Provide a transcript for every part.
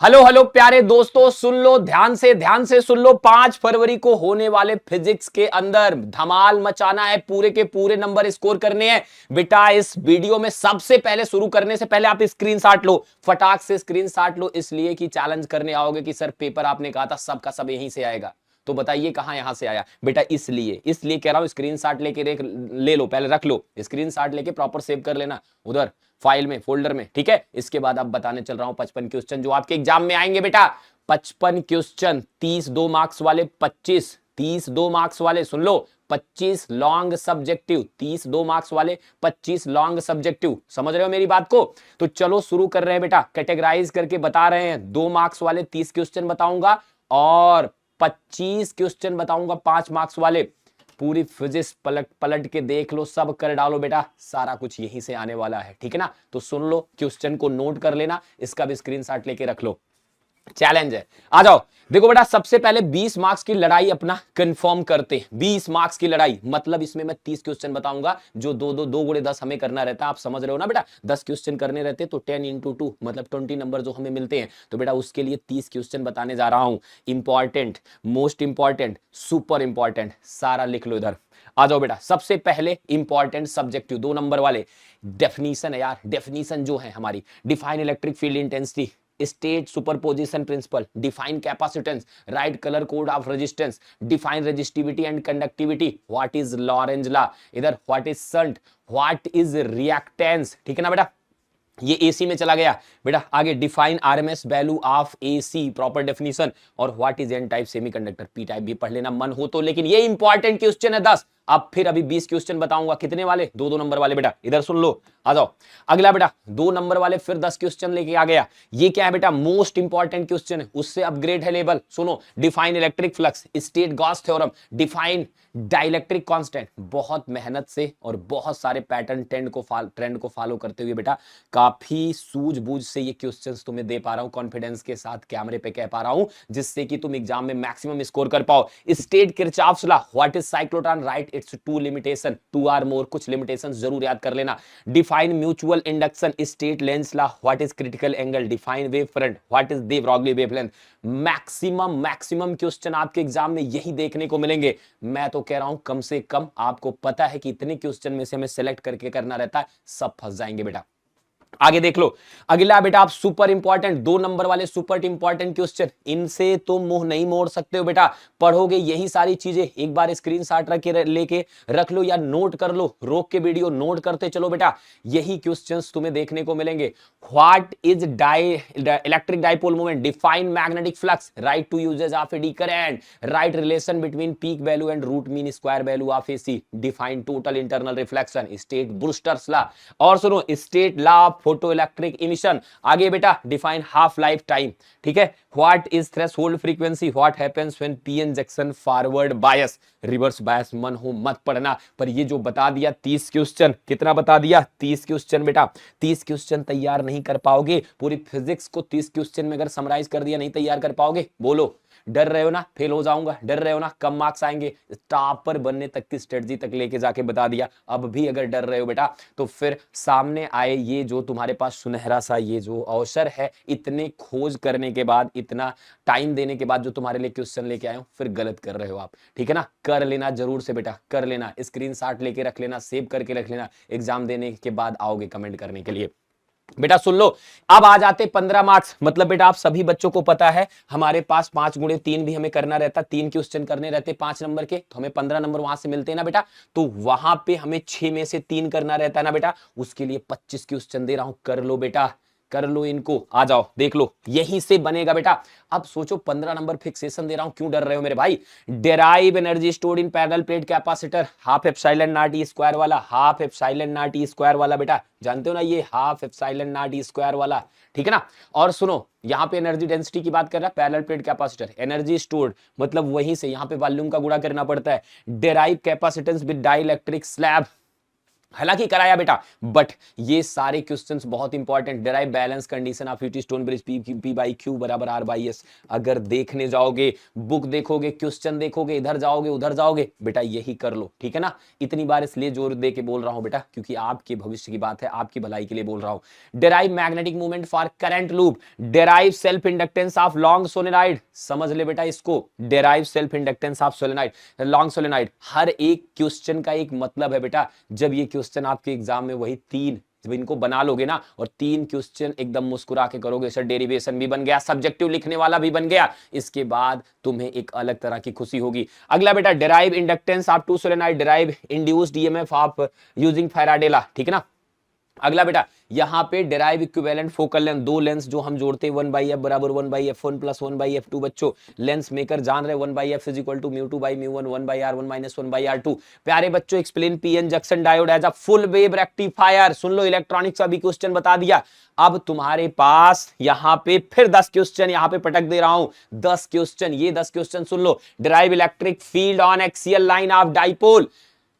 Hello hello प्यारे दोस्तों, सुन लो ध्यान से सुन लो। 5 फरवरी को होने वाले फिजिक्स के अंदर धमाल मचाना है, पूरे के पूरे नंबर स्कोर करने हैं बेटा। इस वीडियो में सबसे पहले शुरू करने से पहले आप स्क्रीनशॉट लो, फटाक से स्क्रीनशॉट लो, इसलिए कि चैलेंज करने आओगे कि सर पेपर आपने कहा था सबका सब यहीं से आएगा, तो बताइए कहां यहां से आया बेटा। इसलिए कह रहा हूं स्क्रीनशॉट लेके ले लो, पहले रख लो स्क्रीनशॉट लेके, प्रॉपर सेव कर लेना उधर फाइल में, फोल्डर में, ठीक है। इसके बाद अब बताने चल रहा हूं 55 क्वेश्चन जो आपके एग्जाम में आएंगे बेटा। 55 क्वेश्चन, 30 2 मार्क्स वाले, 25 30 2 मार्क्स वाले, सुन लो 25 लॉन्ग सब्जेक्टिव, 30 2 मार्क्स वाले, 25 लॉन्ग सब्जेक्टिव। समझ रहे हो मेरी बात को? तो चलो शुरू कर रहे हैं बेटा, कैटेगराइज करके बता रहे हैं। 2 मार्क्स वाले 30 क्वेश्चन बताऊंगा और 25 क्वेश्चन बताऊंगा 5 मार्क्स वाले। पूरी फिजिक्स पलट पलट के देख लो, सब कर डालो बेटा, सारा कुछ यहीं से आने वाला है, ठीक है ना। तो सुन लो, क्वेश्चन को नोट कर लेना, इसका भी स्क्रीनशॉट लेके रख लो। चैलेंज है, आ जाओ। देखो बेटा, सबसे पहले 20 मार्क्स की लड़ाई अपना कंफर्म करते हैं। 20 मार्क्स की लड़ाई मतलब इसमें मैं 30 क्वेश्चन बताऊंगा, जो दो गुणे 10 हमें करना रहता है। आप समझ रहे हो ना बेटा, 10 क्वेश्चन करने रहते तो 10 × 2 मतलब 20 नंबर जो हमें मिलते हैं। तो बेटा उसके लिए 30 क्वेश्चन बताने जा रहा हूं। Important, most important, super important, सारा लिख लो इधर। आ जाओ बेटा, सबसे पहले इंपॉर्टेंट सब्जेक्टिव 2 नंबर वाले डेफिनेशन है यार। डेफिनेशन जो है हमारी, define electric field intensity, state superposition principle, define capacitance, write color code of resistance, define resistivity and conductivity, what is Lorentz law, इधर what is shunt, what is reactance, ठीक है ना बेटा। ये एसी में चला गया बेटा। आगे define RMS value of AC, proper definition, और what is N type semiconductor. P type भी पढ़ लेना मन हो तो, लेकिन ये इंपॉर्टेंट क्वेश्चन है 10। अब फिर अभी 20 क्वेश्चन बताऊंगा, कितने वाले? 2 नंबर वाले बेटा, इधर सुन लो। आ जाओ अगला बेटा, 2 नंबर वाले फिर 10 क्वेश्चन लेके आ गया। ये क्या है बेटा? मोस्ट इंपॉर्टेंट क्वेश्चन है, उससे अपग्रेड है लेवल। सुनो, define electric flux, state Gauss theorem, define dielectric constant. बहुत मेहनत से और बहुत सारे पैटर्न ट्रेंड को फॉलो करते हुए बेटा, काफी सूझबूझ से ये क्वेश्चंस तुम्हें दे पा रहा हूं, कॉन्फिडेंस के साथ कैमरे पे कह पा रहा हूं, जिससे कि तुम एग्जाम में मैक्सिमम स्कोर कर पाओ। State Kirchhoff's law, what is cyclotron, write its 2 limitation, 2 or more, कुछ लिमिटेशन जरूर याद कर लेना। Define mutual induction, state lens law, what is critical angle, define wave front, what is de Broglie wavelength. Maximum question आपके exam में यही देखने को मिलेंगे। मैं तो कह रहा हूं कम से कम आपको पता है कि इतने क्वेश्चन में से हमें सेलेक्ट करके करना रहता है, सब फंस जाएंगे बेटा। आगे देख लो अगला बेटा, आप सुपर इंपॉर्टेंट 2 नंबर वाले सुपर इंपॉर्टेंट क्वेश्चन, इनसे तुम मुंह नहीं मोड़ सकते हो बेटा। पढ़ोगे यही सारी चीजें, एक बार स्क्रीनशॉट लेके रख लो या नोट कर लो, रोक के वीडियो नोट करते चलो बेटा। यही क्वेश्चंस तुम्हें देखने को मिलेंगे। What is electric dipole moment, define magnetic flux, write two uses of eddy current, write relation between peak value and root mean square value of AC, define total internal reflection, state Brewster's law, और सुनो state law of photo electric emission. आगे बेटा, define half life time, ठीक है। What is threshold frequency, what happens when PN junction forward bias, reverse bias मन हो मत पढ़ना। पर ये जो बता दिया 30 क्वेश्चन, कितना बता दिया? 30 क्वेश्चन बेटा। 30 क्वेश्चन तैयार नहीं कर पाओगे, पूरी फिजिक्स को 30 क्वेश्चन में अगर समराइज कर दिया, नहीं तैयार कर पाओगे? बोलो, डर रहे हो ना फेल हो जाऊंगा, डर रहे हो ना कम मार्क्स आएंगे? टॉपर बनने तक की स्ट्रेटजी तक लेके जाके बता दिया। अब भी अगर डर रहे हो बेटा, तो फिर सामने आए ये जो तुम्हारे पास सुनहरा सा ये जो अवसर है, इतने खोज करने के बाद, इतना टाइम देने के बाद जो तुम्हारे लिए क्वेश्चन लेके आए हो, फिर गलत कर रहे हो आप, ठीक है ना। कर लेना जरूर से बेटा, कर लेना, स्क्रीनशॉट लेके रख लेना, सेव करके रख लेना, एग्जाम देने के बाद आओगे कमेंट करने के लिए। बेटा सुन लो, अब आ जाते 15 मार्क्स। मतलब बेटा आप सभी बच्चों को पता है, हमारे पास 5 × 3 भी हमें करना रहता, 3 क्वेश्चन करने रहते 5 नंबर के, तो हमें 15 नंबर वहां से मिलते हैं ना बेटा। तो वहां पे हमें 6 में से 3 करना रहता है ना बेटा। उसके लिए 25 क्वेश्चन दे रहा हूं, कर लो बेटा, कर लो इनको। आ जाओ देख लो, यहीं से बनेगा बेटा। अब सोचो 15 नंबर फिक्सेशन दे रहा हूं, क्यों डर रहे हो मेरे भाई? Derive energy stored in parallel plate capacitor, half epsilon naught E square वाला, half epsilon naught E square वाला बेटा, जानते हो ना ये half epsilon naught E square वाला, ठीक है ना। और सुनो, यहां पे एनर्जी डेंसिटी की बात कर रहा है, parallel plate capacitor, energy stored मतलब वहीं से यहां पे वॉल्यूम का गुणा करना पड़ता है। Derive capacitance with dielectric slab, हालांकि कराया बेटा, बट ये सारे क्वेश्चंस बहुत important. Derive balance condition of UT stone bridge P by Q बराबर आर बाई एस। अगर देखने जाओगे, बुक देखोगे, क्वेश्चन देखोगे, इधर जाओगे उधर जाओगे, बेटा यही कर लो, ठीक है ना। इतनी बार इसलिए जोर दे के बोल रहा हूं बेटा, क्योंकि आपके भविष्य की बात है, आपकी भलाई के लिए बोल रहा हूं। Derive magnetic movement for current loop, derive self inductance of long solenoid. समझ ले बेटा इसको, derive self inductance of solenoid, long solenoid. हर एक क्वेश्चन का एक मतलब है बेटा। जब ये क्वेश्चन आपके एग्जाम में वही तीन, जब इनको बना लोगे ना और तीन क्वेश्चन एकदम मुस्कुरा के करोगे, सर डेरिवेशन भी बन गया, सब्जेक्टिव लिखने वाला भी बन गया, इसके बाद तुम्हें एक अलग तरह की खुशी होगी। अगला बेटा, derive inductance of two solenoid, derive induced EMF of using Faraday law, ठीक है ना। अगला बेटा, यहां पे डेराइव इक्विवेलेंट फोकल लेंथ, दो लेंस जो हम जोड़ते हैं 1/f बराबर 1/f1 प्लस 1/f2। बच्चों लेंस मेकर जान रहे 1/f इज इक्वल टू म्यू2 बाई म्यू1 1/r1 माइनस 1/r2। प्यारे बच्चों, explain PN junction diode as a full wave rectifier. सुन लो, इलेक्ट्रॉनिक्स का भी क्वेश्चन बता दिया। अब तुम्हारे पास यहां पे फिर 10 क्वेश्चन यहां पे पटक दे रहा हूं, 10 क्वेश्चन, ये 10 question soon low. Derive electric field on axial line of dipole,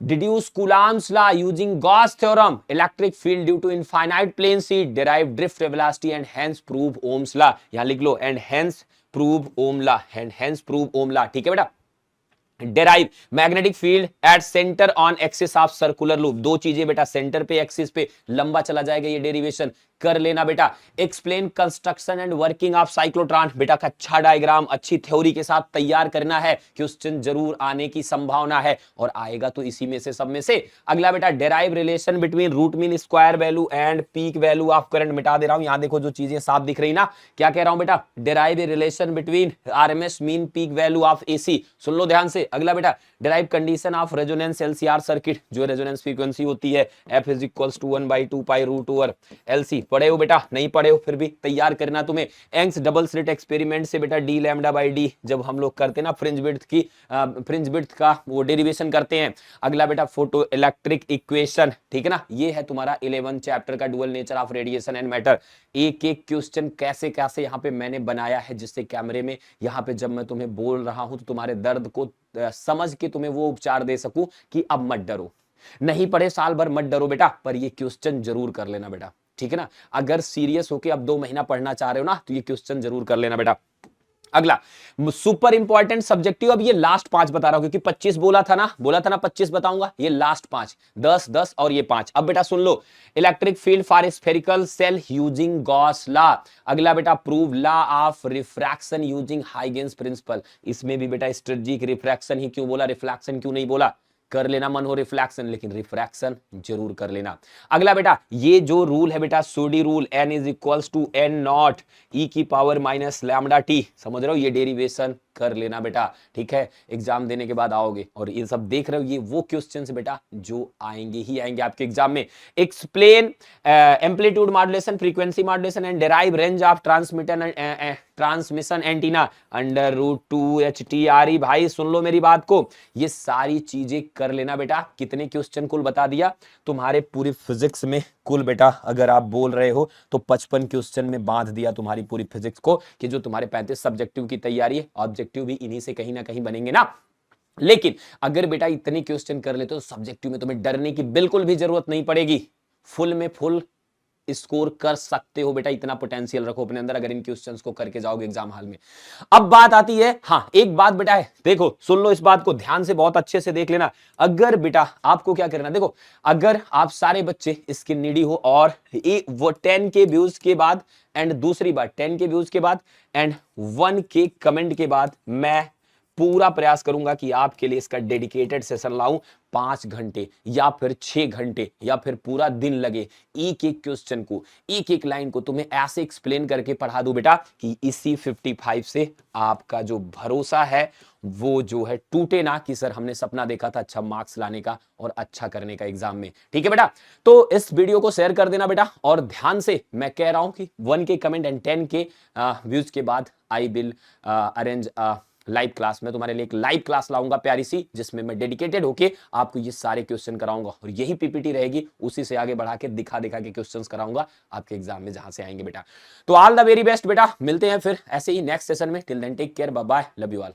deduce Coulomb's law using Gauss theorem, electric field due to infinite plane sheet, derive drift velocity and hence prove Ohm's law। यहां लिख लो and hence prove Ohm law, and hence prove Ohm law, ठीक है बेटा। Derive magnetic field at centre on axis of circular loop, दो चीजें बेटा, centre पे axis पे लंबा चला जाएगा, ये डेरिवेशन कर लेना बेटा। Explain construction and working of cyclotron, बेटा का अच्छा डायग्राम अच्छी थ्योरी के साथ तैयार करना है, क्वेश्चन जरूर आने की संभावना है और आएगा तो इसी में से, सब में से। अगला बेटा, derive relation between root mean square value and peak value of current, मिटा दे रहा हूं, यहां देखो जो चीजें साफ दिख रही ना, क्या कह रहा हूं बेटा, derive relation between RMS mean peak value of AC, सुन लो ध्यान से। अगला बेटा, derive condition of resonance LCR circuit, जो रेजोनेंस फ्रीक्वेंसी होती है F is equals to 1/2 pi root over LC. पढ़े हो बेटा, नहीं पढ़े हो फिर भी तैयार करना तुम्हें। यंग्स डबल स्लिट एक्सपेरिमेंट से बेटा डी लैम्डा बाई डी, जब हम लोग करते हैं ना फ्रिंज विड्थ का वो डेरिवेशन करते हैं। अगला बेटा, फोटो इलेक्ट्रिक इक्वेशन, ठीक है ना, ये है तुम्हारा 11 चैप्टर का dual nature of radiation and matter. एक एक क्वेश्चन कैसे कैसे यहाँ पे मैंने बनाया है, जिससे कैमरे में यहाँ पे जब मैं तुम्हें बोल रहा हूं तो तुम्हारे दर्द को समझ के तुम्हें वो उपचार दे सकूं कि अब मत डरो, नहीं पढ़े साल भर मत डरो बेटा, पर ये क्वेश्चन जरूर कर लेना बेटा, ठीक है ना। अगर सीरियस होके अब 2 महीना पढ़ना चाह रहे हो ना, तो ये क्वेश्चन जरूर कर लेना बेटा। अगला सुपर इंपॉर्टेंट सब्जेक्टिव, अब ये लास्ट 5 बता रहा हूं, क्योंकि 25 बोला था ना 25 बताऊंगा, ये लास्ट 5, 10 10 और ये 5। अब बेटा सुन लो, electric field for spherical shell using Gauss law. अगला बेटा, prove law of refraction using Huygens principle. इसमें भी बेटा स्ट्रेटजिक रिफ्रैक्शन ही क्यों बोला, रिफ्लेक्शन क्यों नहीं बोला, कर लेना मन हो रिफ्लेक्शन, लेकिन रिफ्रैक्शन जरूर कर लेना। अगला बेटा, ये जो रूल है बेटा, Soddy rule, n is equals to n naught e की पावर माइनस लैम्डा t, समझ रहे हो, ये डेरिवेशन कर लेना बेटा, ठीक है। एग्जाम देने के बाद आओगे और ये सब देख रहे हो, ये वो क्वेश्चंस बेटा जो आएंगे ही आएंगे आपके एग्जाम में। Explain amplitude modulation, frequency modulation and derive range of transmission antenna under root 2 HTRE। भाई सुन लो मेरी बात को, ये सारी चीजें कर लेना बेटा। कितने क्वेश्चन कुल बता दिया तुम्हारे पूरी फिजिक्स में, कुल बेटा अगर आप बोल रहे हो तो 55 क्वेश्चन में बांध दिया तुम्हारी पूरी फिजिक्स को, कि जो तुम्हारे 35 सब्जेक्टिव की तैयारी है, ऑब्जेक्टिव भी इन्हीं से कहीं ना कहीं बनेंगे ना। लेकिन अगर बेटा इतने क्वेश्चन कर लेते हो तो सब्जेक्टिव में तुम्हें डरने की बिल्कुल भी जरूरत नहीं पड़ेगी, फुल में फुल स्कोर कर सकते हो बेटा। इतना पोटेंशियल रखो अपने अंदर अगर इन क्वेश्चंस को करके जाओगे एग्जाम हॉल में। अब बात आती है, हाँ एक बात बेटा है, देखो सुन लो, इस बात को ध्यान से बहुत अच्छे से देख लेना। अगर बेटा आपको क्या करना, देखो अगर आप सारे बच्चे इसके नीडी हो और वो 10 के व्यूज के बाद एंड दूसरी बात 10 के व्यूज के बाद एंड 1 के कमेंट के बाद मैं पूरा प्रयास करूंगा कि आपके लिए इसका डेडिकेटेड सेशन लाऊं, 5 घंटे या फिर 6 घंटे या फिर पूरा दिन लगे, एक एक क्वेश्चन को, एक एक लाइन को तुम्हें ऐसे एक्सप्लेन करके पढ़ा दूं बेटा कि इसी 55 से आपका जो भरोसा है वो जो है टूटे ना, कि सर हमने सपना देखा था अच्छा मार्क्स लाने का और अच्छा करने का एग्जाम में। ठीक है बेटा, तो इस वीडियो को शेयर कर देना बेटा, और ध्यान से मैं कह रहा हूं कि 1 के कमेंट एंड 10 के व्यूज के बाद I will arrange live class में तुम्हारे लिए एक लाइव क्लास लाऊंगा प्यारी सी, जिसमें मैं डेडिकेटेड होके आपको ये सारे क्वेश्चन कराऊंगा और यही पीपीटी रहेगी, उसी से आगे बढ़ा के दिखा के क्वेश्चंस कराऊंगा आपके एग्जाम में जहां से आएंगे बेटा। तो ऑल द वेरी बेस्ट बेटा, मिलते हैं फिर ऐसे ही नेक्स्ट सेशन में। Till then take care, bye bye, love you all.